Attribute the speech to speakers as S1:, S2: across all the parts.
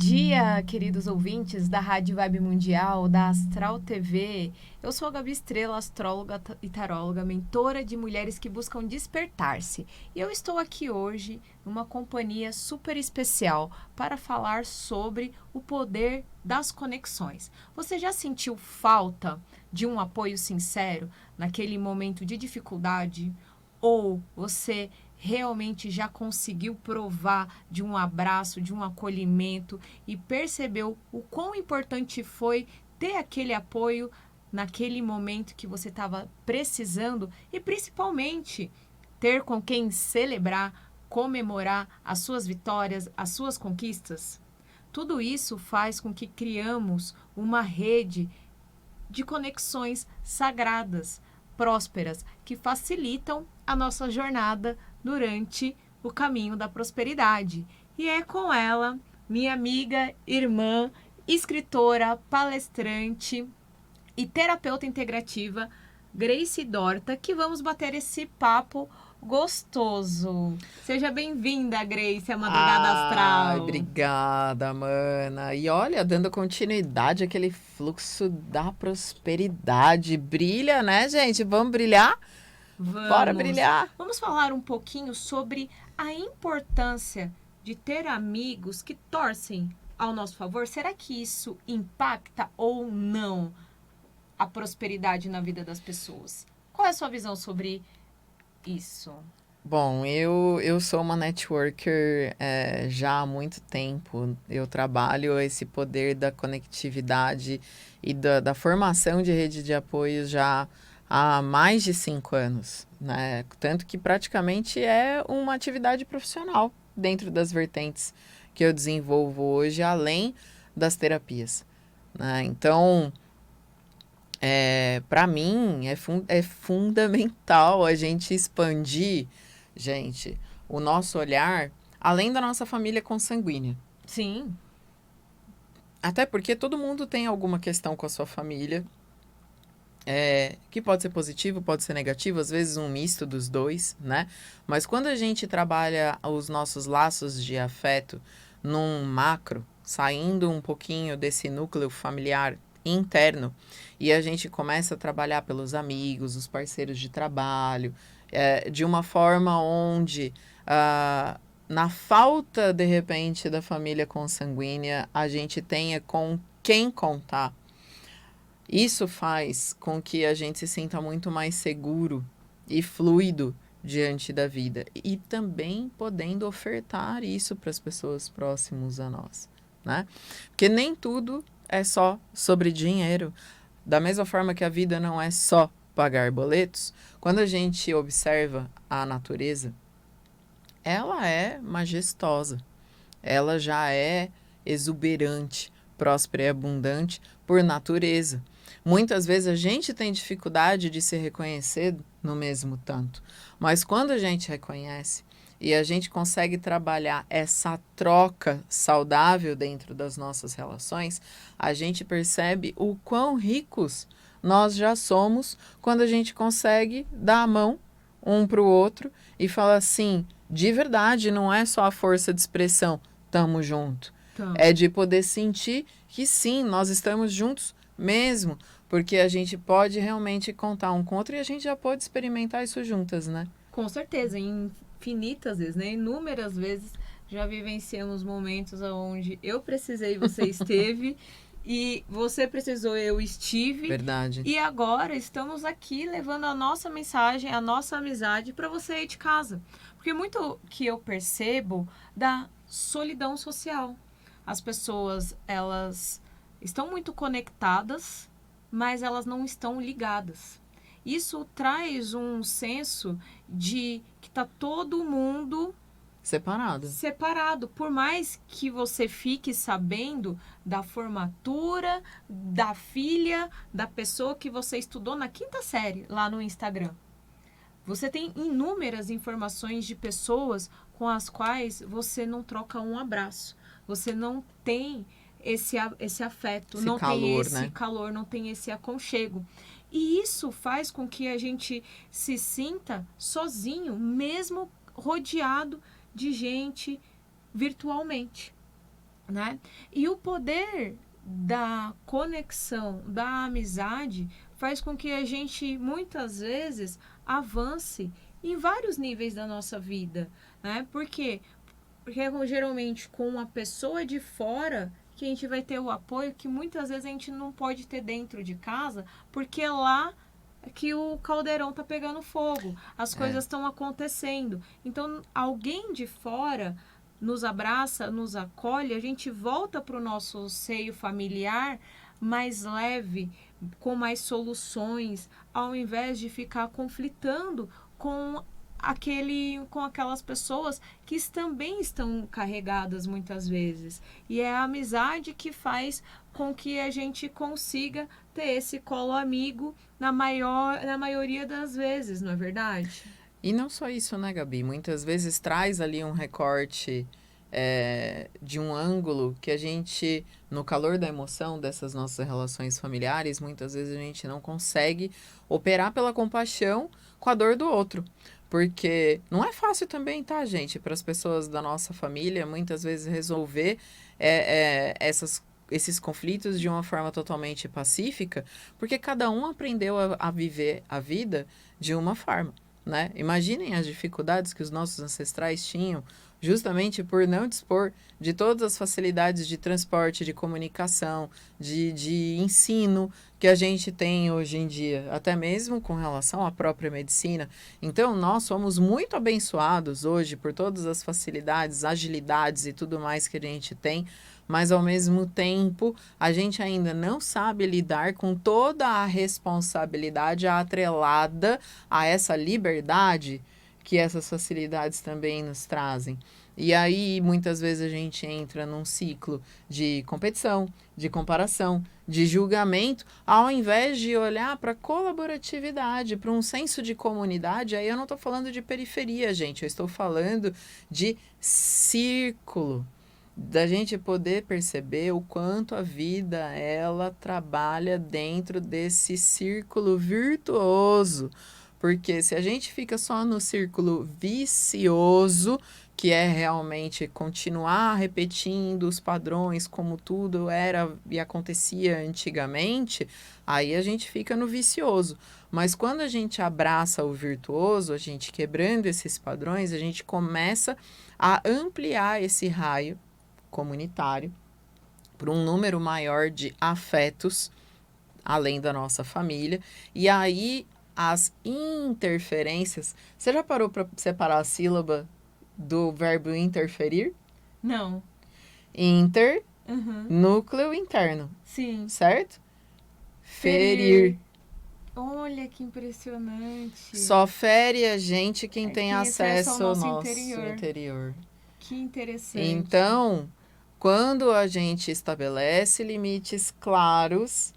S1: dia, queridos ouvintes da Rádio Vibe Mundial, da Astral TV. Eu sou a Gabi Estrela, astróloga e taróloga, mentora de mulheres que buscam despertar-se. E eu estou aqui hoje numa companhia super especial para falar sobre o poder das conexões. Você já sentiu falta de um apoio sincero naquele momento de dificuldade? Ou você realmente já conseguiu provar de um abraço, de um acolhimento e percebeu o quão importante foi ter aquele apoio naquele momento que você estava precisando e principalmente ter com quem celebrar, comemorar as suas vitórias, as suas conquistas? Tudo isso faz com que criamos uma rede de conexões sagradas, prósperas, que facilitam a nossa jornada durante o caminho da prosperidade. E é com ela, minha amiga, irmã, escritora, palestrante e terapeuta integrativa, Grace Dorta, que vamos bater esse papo gostoso. Seja bem-vinda, Grace, à Madrugada
S2: Ai,
S1: Astral.
S2: obrigada, mana. E olha, dando continuidade àquele fluxo da prosperidade. Brilha, né, gente? Vamos brilhar? Bora brilhar!
S1: Vamos falar um pouquinho sobre a importância de ter amigos que torcem ao nosso favor. Será que isso impacta ou não a prosperidade na vida das pessoas? Qual é a sua visão sobre isso?
S2: Bom, eu sou uma networker já há muito tempo. Eu trabalho esse poder da conectividade e da formação de rede de apoio já há mais de 5 anos, né? Tanto que praticamente é uma atividade profissional dentro das vertentes que eu desenvolvo hoje, além das terapias, né? Então, para mim, é fundamental a gente expandir, gente, o nosso olhar além da nossa família consanguínea.
S1: Sim.
S2: Até porque todo mundo tem alguma questão com a sua família, que pode ser positivo, pode ser negativo, às vezes um misto dos dois, né? Mas quando a gente trabalha os nossos laços de afeto num macro, saindo um pouquinho desse núcleo familiar interno, e a gente começa a trabalhar pelos amigos, os parceiros de trabalho, de uma forma onde, na falta, de repente, da família consanguínea, a gente tenha com quem contar. Isso faz com que a gente se sinta muito mais seguro e fluido diante da vida. E também podendo ofertar isso para as pessoas próximas a nós, né? Porque nem tudo é só sobre dinheiro. Da mesma forma que a vida não é só pagar boletos, quando a gente observa a natureza, ela é majestosa. Ela já é exuberante, próspera e abundante por natureza. Muitas vezes a gente tem dificuldade de se reconhecer no mesmo tanto, mas quando a gente reconhece e a gente consegue trabalhar essa troca saudável dentro das nossas relações, a gente percebe o quão ricos nós já somos quando a gente consegue dar a mão um para o outro e falar assim, de verdade, não é só a força de expressão, tamo junto.
S1: Então,
S2: É de poder sentir que sim, nós estamos juntos mesmo, porque a gente pode realmente contar um com o outro e a gente já pode experimentar isso juntas, né?
S1: com certeza, infinitas vezes, né? Inúmeras vezes já vivenciamos momentos onde eu precisei, você esteve, e você precisou, eu estive.
S2: Verdade.
S1: E agora estamos aqui levando a nossa mensagem, a nossa amizade para você aí de casa. Porque muito que eu percebo da solidão social. As pessoas, elas estão muito conectadas, mas elas não estão ligadas. Isso traz um senso de que está todo mundo separado. Por mais que você fique sabendo da formatura da filha da pessoa que você estudou na 5ª série lá no Instagram. Você tem inúmeras informações de pessoas com as quais você não troca um abraço. Você não tem esse afeto,
S2: Esse
S1: não
S2: calor,
S1: tem esse
S2: né?
S1: calor, não tem esse aconchego. E isso faz com que a gente se sinta sozinho, mesmo rodeado de gente virtualmente. né? E o poder da conexão, da amizade, faz com que a gente, muitas vezes, avance em vários níveis da nossa vida, né? Por quê? Porque geralmente com uma pessoa de fora que a gente vai ter o apoio que muitas vezes a gente não pode ter dentro de casa, porque é lá que o caldeirão tá pegando fogo, as
S2: É.
S1: coisas estão acontecendo. Então, alguém de fora nos abraça, nos acolhe, a gente volta para o nosso seio familiar mais leve, com mais soluções, ao invés de ficar conflitando com aquelas pessoas que também estão carregadas muitas vezes. E é a amizade que faz com que a gente consiga ter esse colo amigo na maioria das vezes, não é verdade?
S2: E não só isso, né, Gabi? Muitas vezes traz ali um recorte de um ângulo que a gente, no calor da emoção dessas nossas relações familiares, muitas vezes a gente não consegue operar pela compaixão com a dor do outro. Porque não é fácil também, tá, gente, para as pessoas da nossa família, muitas vezes resolver esses conflitos de uma forma totalmente pacífica, porque cada um aprendeu a viver a vida de uma forma. Né? Imaginem as dificuldades que os nossos ancestrais tinham justamente por não dispor de todas as facilidades de transporte, de comunicação, de ensino que a gente tem hoje em dia, até mesmo com relação à própria medicina. Então, nós somos muito abençoados hoje por todas as facilidades, agilidades e tudo mais que a gente tem, mas ao mesmo tempo a gente ainda não sabe lidar com toda a responsabilidade atrelada a essa liberdade que essas facilidades também nos trazem. E aí, muitas vezes, a gente entra num ciclo de competição, de comparação, de julgamento, ao invés de olhar para a colaboratividade, para um senso de comunidade. Aí eu não estou falando de periferia, gente, eu estou falando de círculo, da gente poder perceber o quanto a vida ela trabalha dentro desse círculo virtuoso. Porque se a gente fica só no círculo vicioso, que é realmente continuar repetindo os padrões como tudo era e acontecia antigamente, aí a gente fica no vicioso. Mas quando a gente abraça o virtuoso, a gente quebrando esses padrões, a gente começa a ampliar esse raio comunitário para um número maior de afetos, além da nossa família. E aí as interferências. Você já parou para separar a sílaba do verbo interferir?
S1: Não.
S2: Inter,
S1: Uhum.
S2: núcleo interno,
S1: Sim.
S2: certo? Ferir.
S1: Olha que impressionante.
S2: Só fere a gente quem tem
S1: Quem acessa
S2: acesso ao nosso interior.
S1: Que interessante.
S2: Então, quando a gente estabelece limites claros,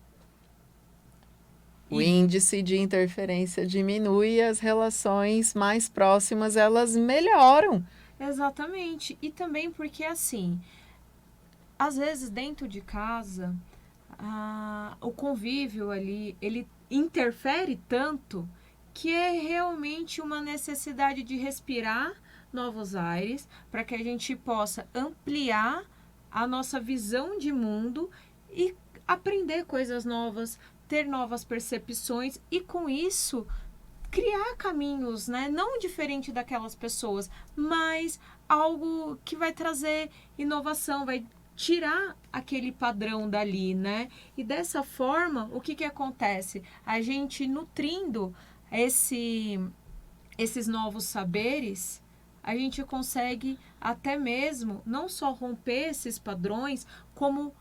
S2: o índice de interferência diminui e as relações mais próximas, elas melhoram.
S1: Exatamente. E também porque, assim, às vezes dentro de casa, o convívio ali, ele interfere tanto que é realmente uma necessidade de respirar novos ares para que a gente possa ampliar a nossa visão de mundo e aprender coisas novas, ter novas percepções e com isso criar caminhos, né? Não diferente daquelas pessoas, mas algo que vai trazer inovação, vai tirar aquele padrão dali, né? E dessa forma, o que acontece? A gente nutrindo esses novos saberes, a gente consegue até mesmo não só romper esses padrões, como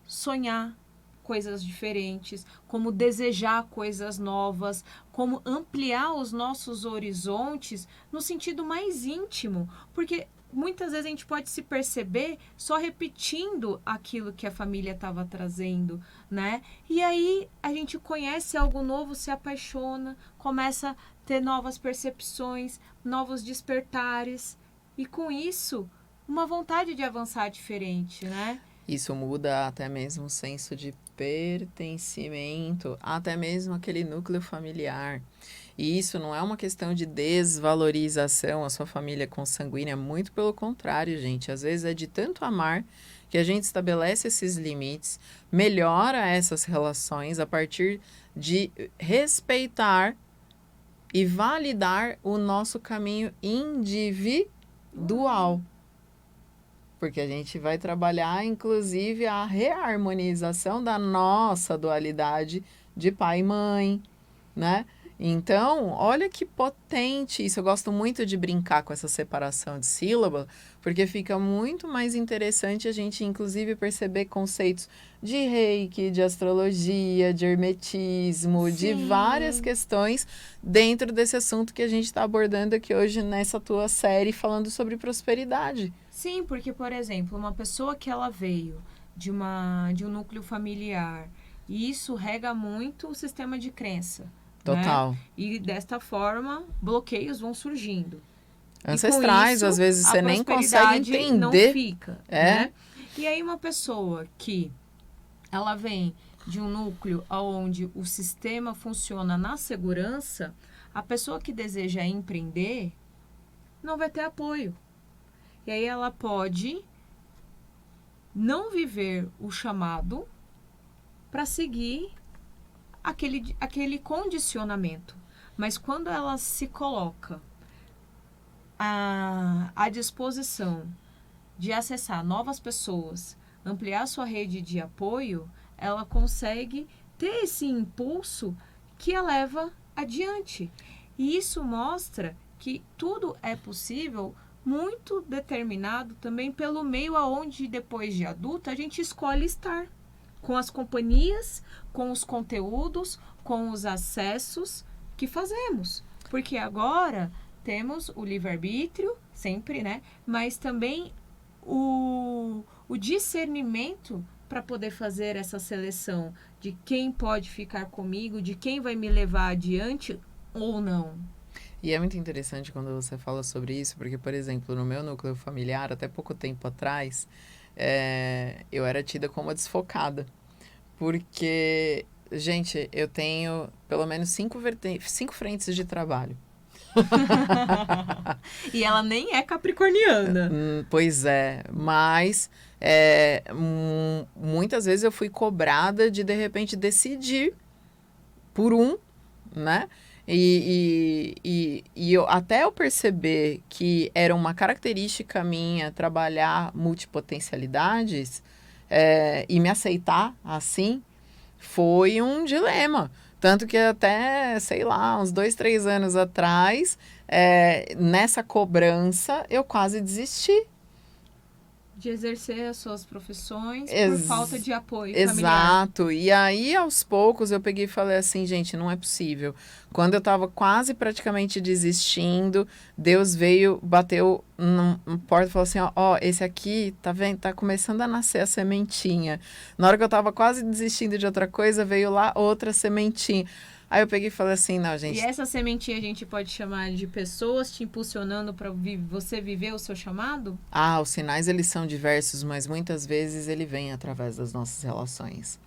S1: sonhar coisas diferentes, como desejar coisas novas, como ampliar os nossos horizontes no sentido mais íntimo, porque muitas vezes a gente pode se perceber só repetindo aquilo que a família estava trazendo, né? E aí a gente conhece algo novo, se apaixona, começa a ter novas percepções, novos despertares e com isso uma vontade de avançar diferente, né?
S2: Isso muda até mesmo o senso de pertencimento, até mesmo aquele núcleo familiar. E isso não é uma questão de desvalorização a sua família consanguínea, muito pelo contrário, gente. Às vezes é de tanto amar que a gente estabelece esses limites, melhora essas relações a partir de respeitar e validar o nosso caminho individual. Porque a gente vai trabalhar, inclusive, a reharmonização da nossa dualidade de pai e mãe, né? Então, olha que potente isso. Eu gosto muito de brincar com essa separação de sílaba, porque fica muito mais interessante a gente, inclusive, perceber conceitos de reiki, de astrologia, de hermetismo, de várias questões dentro desse assunto que a gente está abordando aqui hoje nessa tua série falando sobre prosperidade.
S1: Sim, porque, por exemplo, uma pessoa que ela veio de um núcleo familiar, e isso rega muito o sistema de crença.
S2: Total.
S1: Né? E desta forma, bloqueios vão surgindo.
S2: Ancestrais,
S1: isso,
S2: às vezes você nem consegue entender.
S1: Não fica, né? E aí uma pessoa que ela vem de um núcleo onde o sistema funciona na segurança, a pessoa que deseja empreender não vai ter apoio. E aí ela pode não viver o chamado para seguir aquele condicionamento. Mas quando ela se coloca à disposição de acessar novas pessoas, ampliar sua rede de apoio, ela consegue ter esse impulso que a leva adiante. E isso mostra que tudo é possível, muito determinado também pelo meio aonde, depois de adulta, a gente escolhe estar. Com as companhias, com os conteúdos, com os acessos que fazemos. Porque agora temos o livre-arbítrio, sempre, né? Mas também o discernimento para poder fazer essa seleção de quem pode ficar comigo, de quem vai me levar adiante ou não.
S2: E é muito interessante quando você fala sobre isso, porque, por exemplo, no meu núcleo familiar, até pouco tempo atrás, eu era tida como a desfocada. Porque, gente, eu tenho pelo menos 5 frentes de trabalho.
S1: E ela nem é capricorniana.
S2: Pois é, mas muitas vezes eu fui cobrada de repente, decidir por né? E até eu perceber que era uma característica minha trabalhar multipotencialidades e me aceitar assim, foi um dilema. Tanto que até, sei lá, uns 2, 3 anos atrás, nessa cobrança, eu quase desisti.
S1: De exercer as suas profissões por falta de apoio familiar.
S2: Exato. E aí, aos poucos, eu peguei e falei assim, gente, não é possível. Quando eu tava quase praticamente desistindo, Deus veio, bateu na porta e falou assim, ó, esse aqui, tá vendo? Tá começando a nascer a sementinha. Na hora que eu tava quase desistindo de outra coisa, veio lá outra sementinha. Aí eu peguei e falei assim, não, gente...
S1: E essa sementinha a gente pode chamar de pessoas te impulsionando para você viver o seu chamado?
S2: Ah, os sinais, eles são diversos, mas muitas vezes ele vem através das nossas relações.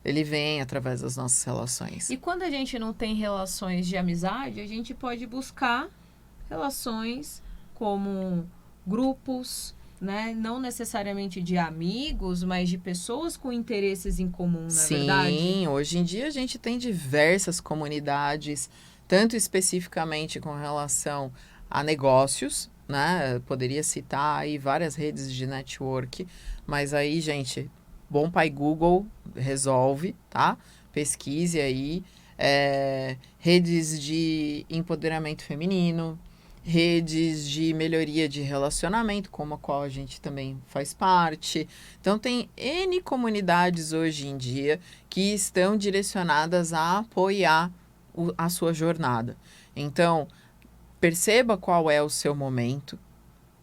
S2: Ele vem através das nossas relações.
S1: E quando a gente não tem relações de amizade, a gente pode buscar relações como grupos, né? Não necessariamente de amigos, mas de pessoas com interesses em comum, não é verdade?
S2: Sim, hoje em dia a gente tem diversas comunidades, tanto especificamente com relação a negócios, né? Poderia citar aí várias redes de network, mas aí, gente, bom pai Google resolve, tá? Pesquise aí, redes de empoderamento feminino, redes de melhoria de relacionamento, como a qual a gente também faz parte. Então, tem N comunidades hoje em dia que estão direcionadas a apoiar a sua jornada. Então, perceba qual é o seu momento,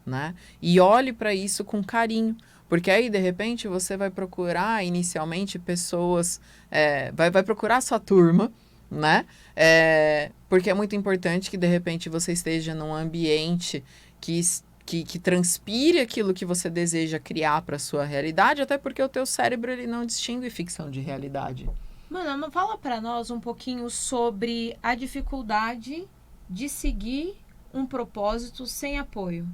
S2: né? E olhe para isso com carinho. Porque aí, de repente, você vai procurar inicialmente pessoas... vai procurar a sua turma, né? Porque é muito importante que, de repente, você esteja num ambiente que transpire aquilo que você deseja criar para a sua realidade, até porque o teu cérebro ele não distingue ficção de realidade.
S1: Mano, fala pra nós um pouquinho sobre a dificuldade de seguir um propósito sem apoio,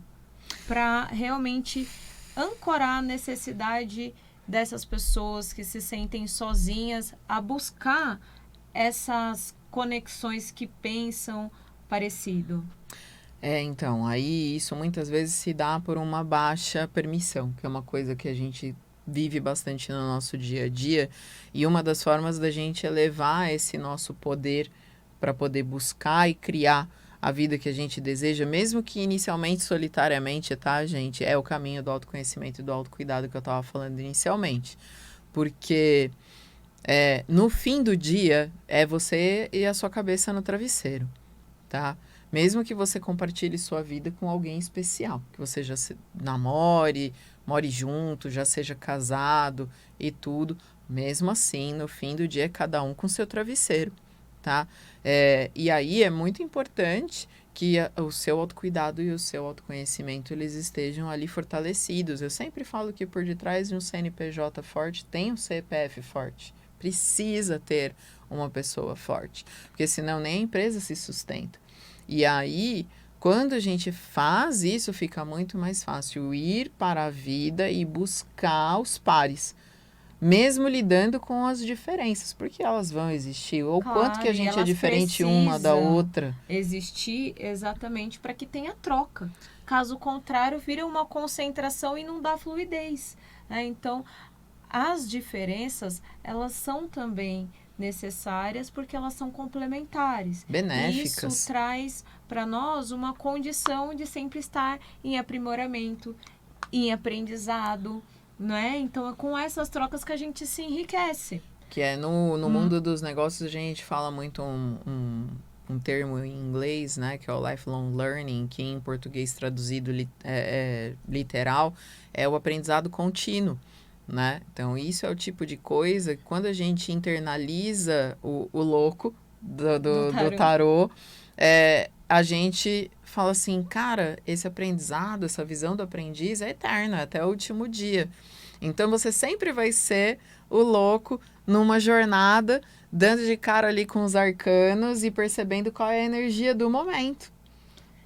S1: para realmente ancorar a necessidade dessas pessoas que se sentem sozinhas a buscar essas conexões que pensam parecido.
S2: Então, aí isso muitas vezes se dá por uma baixa permissão, que é uma coisa que a gente vive bastante no nosso dia a dia, e uma das formas da gente elevar esse nosso poder para poder buscar e criar a vida que a gente deseja, mesmo que inicialmente solitariamente, tá, gente? É o caminho do autoconhecimento e do autocuidado que eu estava falando inicialmente. Porque no fim do dia é você e a sua cabeça no travesseiro, tá? Mesmo que você compartilhe sua vida com alguém especial, que você já se namore, more junto, já seja casado e tudo, mesmo assim, no fim do dia, é cada um com seu travesseiro, tá? E aí é muito importante que o seu autocuidado e o seu autoconhecimento, eles estejam ali fortalecidos. Eu sempre falo que por detrás de um CNPJ forte, tem um CPF forte. Precisa ter uma pessoa forte, porque senão nem a empresa se sustenta. E aí, quando a gente faz isso, fica muito mais fácil ir para a vida e buscar os pares, mesmo lidando com as diferenças, porque elas vão existir. Ou quanto que
S1: Claro,
S2: a
S1: e
S2: gente é
S1: elas
S2: diferente uma da
S1: precisam
S2: outra.
S1: existir exatamente para que tenha troca. Caso contrário, vira uma concentração e não dá fluidez, né? Então, as diferenças, elas são também necessárias porque elas são complementares. E isso
S2: Benéficas.
S1: traz para nós uma condição de sempre estar em aprimoramento, em aprendizado, não é? Então é com essas trocas que a gente se enriquece.
S2: Que é no mundo dos negócios, a gente fala muito um termo em inglês, né? Que é o lifelong learning, que em português traduzido literal, é o aprendizado contínuo. Né? Então, isso é o tipo de coisa que quando a gente internaliza o louco do tarô, a gente fala assim, cara, esse aprendizado, essa visão do aprendiz é eterna, até o último dia. Então, você sempre vai ser o louco numa jornada, dando de cara ali com os arcanos e percebendo qual é a energia do momento.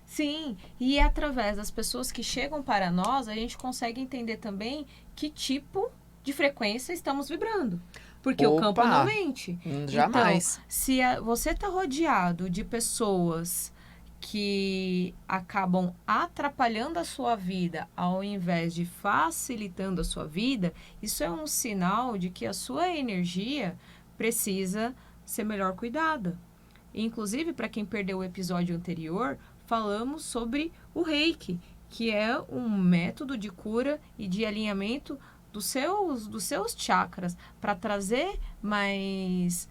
S1: Sim, e através das pessoas que chegam para nós, a gente consegue entender também que tipo de frequência estamos vibrando. Porque o campo não mente.
S2: Jamais.
S1: Então, se você está rodeado de pessoas que acabam atrapalhando a sua vida ao invés de facilitando a sua vida, isso é um sinal de que a sua energia precisa ser melhor cuidada. Inclusive, para quem perdeu o episódio anterior, falamos sobre o Reiki, que é um método de cura e de alinhamento dos seus chakras, para trazer mais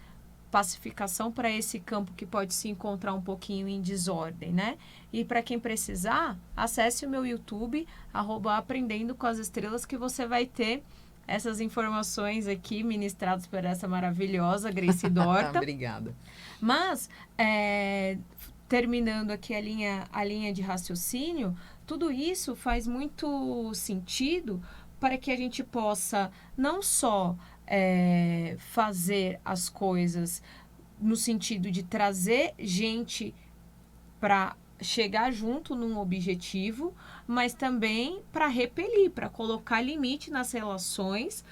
S1: pacificação para esse campo que pode se encontrar um pouquinho em desordem, né? E para quem precisar, acesse o meu YouTube, @aprendendo com as estrelas, que você vai ter essas informações aqui ministradas por essa maravilhosa Gracie Dorta.
S2: Obrigada.
S1: Mas, terminando aqui a linha de raciocínio, tudo isso faz muito sentido para que a gente possa não só fazer as coisas no sentido de trazer gente para chegar junto num objetivo, mas também para repelir, para colocar limite nas relações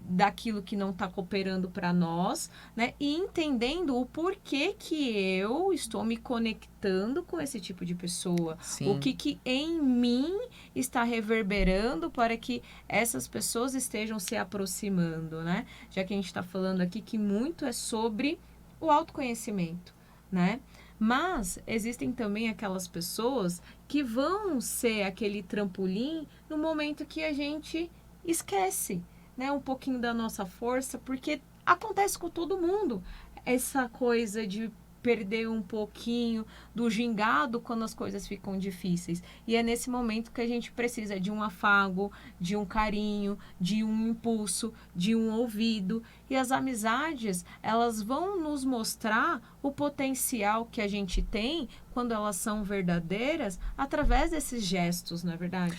S1: daquilo que não está cooperando para nós, né? E entendendo o porquê que eu estou me conectando com esse tipo de pessoa.
S2: Sim.
S1: O que em mim está reverberando para que essas pessoas estejam se aproximando, né? Já que a gente está falando aqui que muito é sobre o autoconhecimento, né? Mas existem também aquelas pessoas que vão ser aquele trampolim no momento que a gente esquece, né, um pouquinho da nossa força, porque acontece com todo mundo essa coisa de perder um pouquinho do gingado quando as coisas ficam difíceis. E é nesse momento que a gente precisa de um afago, de um carinho, de um impulso, de um ouvido. E as amizades, elas vão nos mostrar o potencial que a gente tem quando elas são verdadeiras através desses gestos, não é verdade?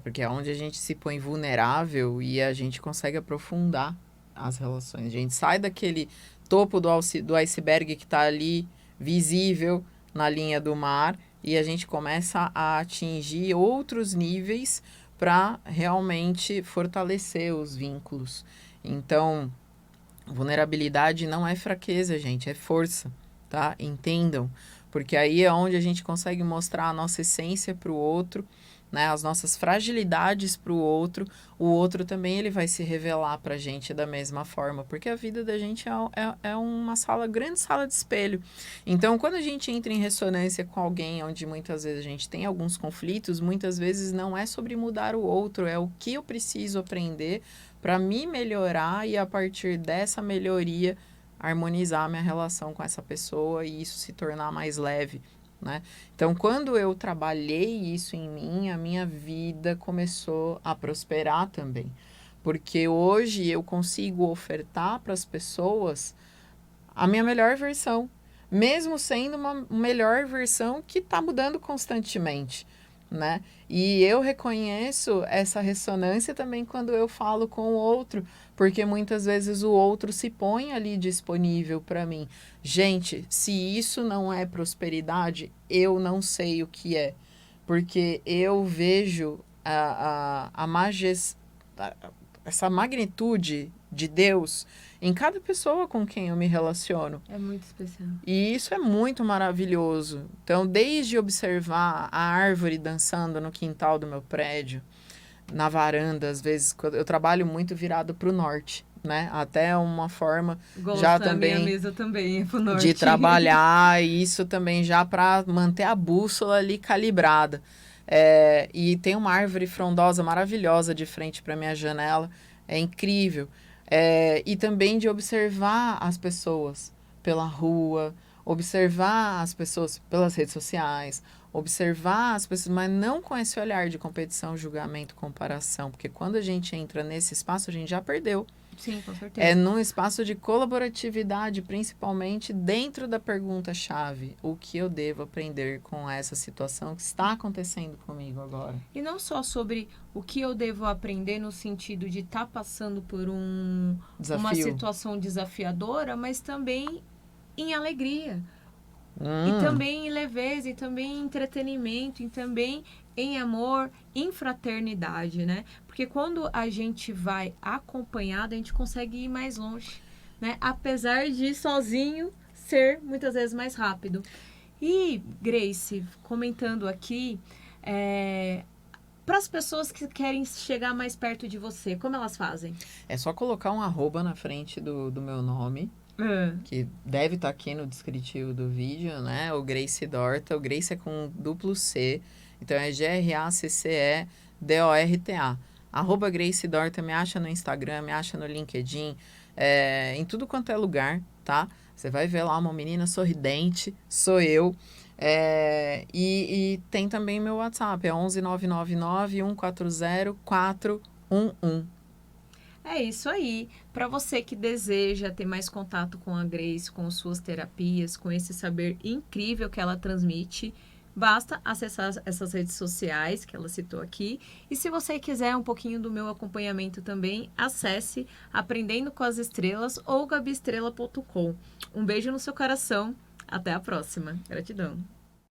S2: Porque é onde a gente se põe vulnerável e a gente consegue aprofundar as relações. A gente sai topo do iceberg que está ali visível na linha do mar e a gente começa a atingir outros níveis para realmente fortalecer os vínculos. Então, vulnerabilidade não é fraqueza, gente, é força, tá? Entendam, porque aí é onde a gente consegue mostrar a nossa essência para o outro, né? As nossas fragilidades para o outro também ele vai se revelar para a gente da mesma forma, porque a vida da gente é uma grande sala de espelho. Então, quando a gente entra em ressonância com alguém onde muitas vezes a gente tem alguns conflitos, muitas vezes não é sobre mudar o outro, é o que eu preciso aprender para me melhorar e a partir dessa melhoria harmonizar a minha relação com essa pessoa e isso se tornar mais leve, né? Então, quando eu trabalhei isso em mim, a minha vida começou a prosperar também. Porque hoje eu consigo ofertar para as pessoas a minha melhor versão, mesmo sendo uma melhor versão que está mudando constantemente, né? E eu reconheço essa ressonância também quando eu falo com o outro, porque muitas vezes o outro se põe ali disponível para mim. Gente, se isso não é prosperidade, eu não sei o que é, porque eu vejo essa magnitude de Deus em cada pessoa com quem eu me relaciono.
S1: É muito especial.
S2: E isso é muito maravilhoso. Então, desde observar a árvore dançando no quintal do meu prédio, na varanda, às vezes, eu trabalho muito virado para o norte, né? Até uma forma já também
S1: a minha mesa também é pro norte.
S2: de trabalhar, e isso também já para manter a bússola ali calibrada. E tem uma árvore frondosa maravilhosa de frente para minha janela. É incrível. E também de observar as pessoas pela rua, observar as pessoas pelas redes sociais, observar as pessoas, mas não com esse olhar de competição, julgamento, comparação, porque quando a gente entra nesse espaço, a gente já perdeu.
S1: Sim, com certeza.
S2: É num espaço de colaboratividade, principalmente dentro da pergunta-chave. O que eu devo aprender com essa situação que está acontecendo comigo agora?
S1: E não só sobre o que eu devo aprender no sentido de estar passando por uma situação desafiadora, mas também em alegria. E também em leveza, e também em entretenimento, e também em amor, em fraternidade, né? Porque quando a gente vai acompanhado, a gente consegue ir mais longe, né? Apesar de sozinho ser muitas vezes mais rápido. E, Grace, comentando aqui, para as pessoas que querem chegar mais perto de você, como elas fazem?
S2: É só colocar um @, na frente do meu nome, que deve estar aqui no descritivo do vídeo, né? O Grace Dorta. O Grace é com duplo C. Então, é GRACCEDORTA. @Grace Dorta, me acha no Instagram, me acha no LinkedIn, em tudo quanto é lugar, tá? Você vai ver lá uma menina sorridente, sou eu. E tem também meu WhatsApp, é 11 999 140 411.
S1: É isso aí. Para você que deseja ter mais contato com a Grace, com suas terapias, com esse saber incrível que ela transmite, basta acessar essas redes sociais que ela citou aqui. E se você quiser um pouquinho do meu acompanhamento também, acesse Aprendendo com as Estrelas ou gabiestrela.com. Um beijo no seu coração. Até a próxima. Gratidão.